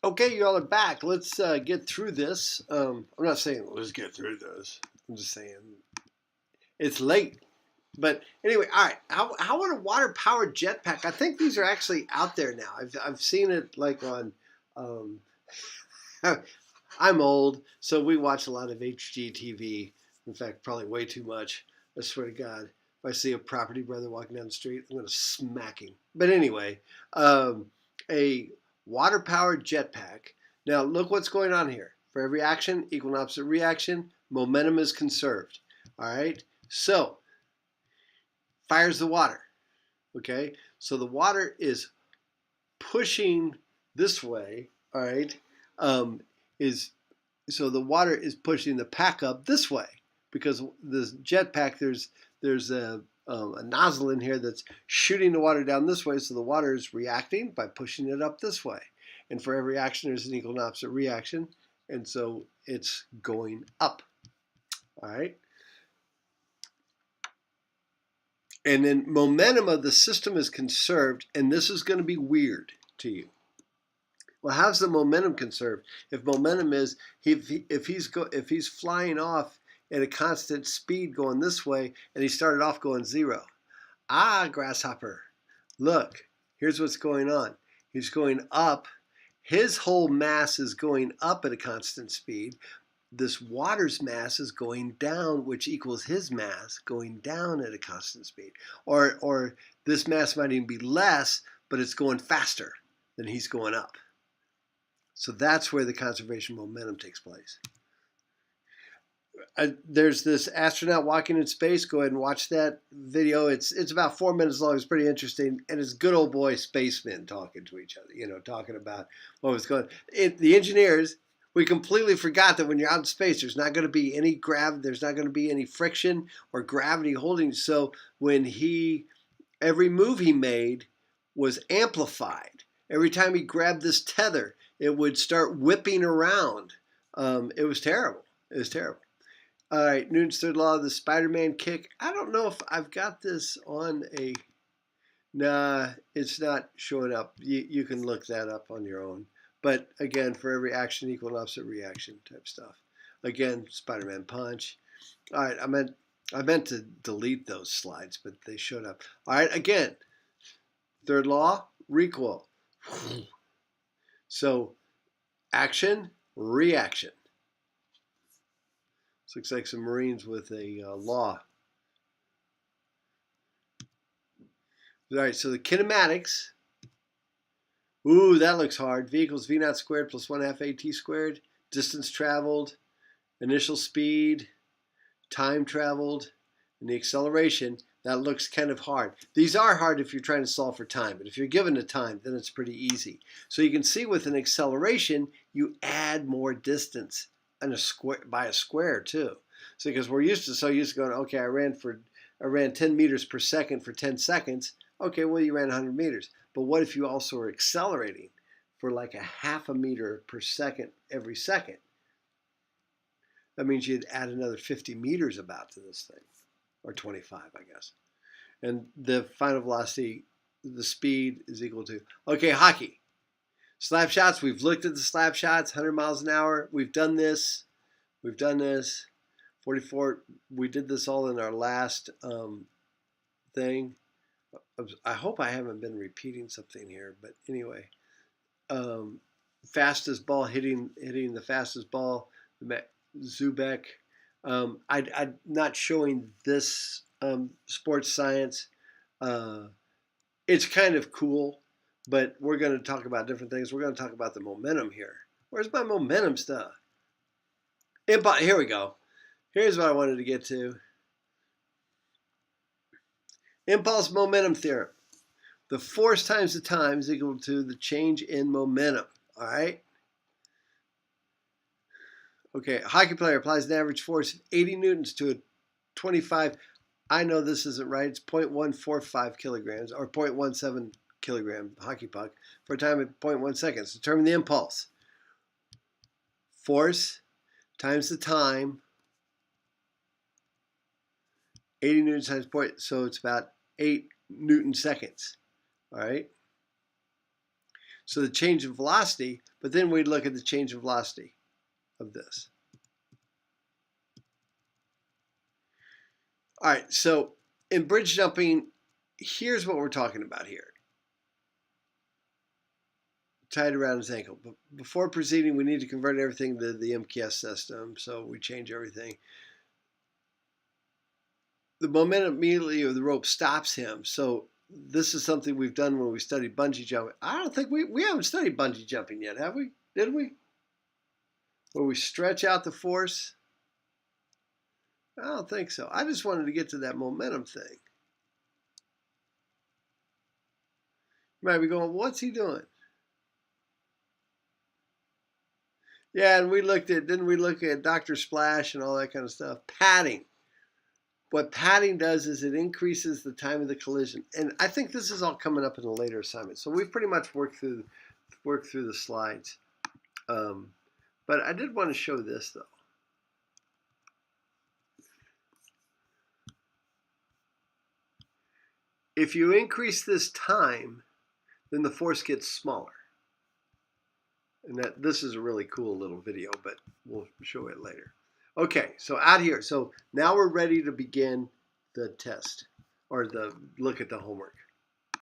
Okay, you all are back. Let's get through this. I'm not saying let's get through this. I'm just saying it's late. But anyway, all right. How would a water powered jetpack? I think these are actually out there now. I've seen it like on. Um, I'm old, so we watch a lot of HGTV. In fact, probably way too much. I swear to God, if I see a property brother walking down the street, I'm going to smack him. But anyway, a water powered jetpack. Now, look what's going on here. For every action, equal and opposite reaction, momentum is conserved. All right. So, fires the water. Okay. So the water is pushing this way. All right. Is so the water is pushing the pack up this way because this jetpack there's a nozzle in here that's shooting the water down this way, so the water is reacting by pushing it up this way. And for every action, there's an equal and opposite reaction, and so it's going up. All right. And then momentum of the system is conserved, and this is going to be weird to you. Well, how's the momentum conserved? If momentum is if he's flying off at a constant speed going this way, and he started off going 0. Ah, grasshopper, look, here's what's going on. He's going up. His whole mass is going up at a constant speed. This water's mass is going down, which equals his mass going down at a constant speed. Or this mass might even be less, but it's going faster than he's going up. So that's where the conservation of momentum takes place. There's this astronaut walking in space. Go ahead and watch that video. It's about 4 minutes long. It's pretty interesting, and it's good old boy spacemen talking to each other. Talking about what was going. The engineers, we completely forgot that when you're out in space, there's not going to be any there's not going to be any friction or gravity holding. So when every move he made was amplified. Every time he grabbed this tether, it would start whipping around. It was terrible. It was terrible. All right, Newton's third law of the Spider-Man kick. I don't know if I've got this on a. Nah, it's not showing up. You can look that up on your own. But again, for every action, equal and opposite reaction type stuff. Again, Spider-Man punch. All right, I meant to delete those slides, but they showed up. All right, again, third law, recoil. So action, reaction. This looks like some Marines with a law. All right, so the kinematics. Ooh, that looks hard. V equals V naught squared plus 1/2 AT squared. Distance traveled, initial speed, time traveled, and the acceleration. That looks kind of hard. These are hard if you're trying to solve for time, but if you're given a time, then it's pretty easy. So you can see with an acceleration, you add more distance and by a square too. So because we're so used to going, okay, I ran 10 meters per second for 10 seconds. Okay, well, you ran 100 meters. But what if you also were accelerating for like a half a meter per second every second? That means you'd add another 50 meters about to this thing, or 25, I guess. And the final velocity, the speed is equal to, okay, hockey. Slap shots, we've looked at the slap shots, 100 miles an hour. We've done this. 44, we did this all in our last thing. I hope I haven't been repeating something here, but anyway. Fastest ball hitting the fastest ball, Zubek. I'm not showing this sports science. It's kind of cool, but we're going to talk about different things. We're going to talk about the momentum here. Where's my momentum stuff? Here we go. Here's what I wanted to get to. Impulse momentum theorem. The force times the time is equal to the change in momentum. All right? Okay, a hockey player applies an average force of 80 newtons to a 25. I know this isn't right. It's 0.145 kilograms or 0.17 kilogram hockey puck for a time of 0.1 seconds. Determine the impulse. Force times the time. 80 newtons times point, so it's about 8 Newton seconds. All right. So the change in velocity, but then we'd look at the change in velocity of this. All right, so in bridge jumping, here's what we're talking about here. Tied around his ankle. But before proceeding, we need to convert everything to the MKS system, so we change everything. The momentum immediately of the rope stops him, so this is something we've done when we studied bungee jumping. I don't think we haven't studied bungee jumping yet, have we? Did we? Where we stretch out the force? I don't think so. I just wanted to get to that momentum thing. You might be going, what's he doing? Yeah, and didn't we look at Dr. Splash and all that kind of stuff? Padding. What padding does is it increases the time of the collision. And I think this is all coming up in a later assignment. So we've pretty much worked through the slides. But I did want to show this, though. If you increase this time, then the force gets smaller. And this is a really cool little video, but we'll show it later. Okay, so out here. So now we're ready to begin the test or the look at the homework.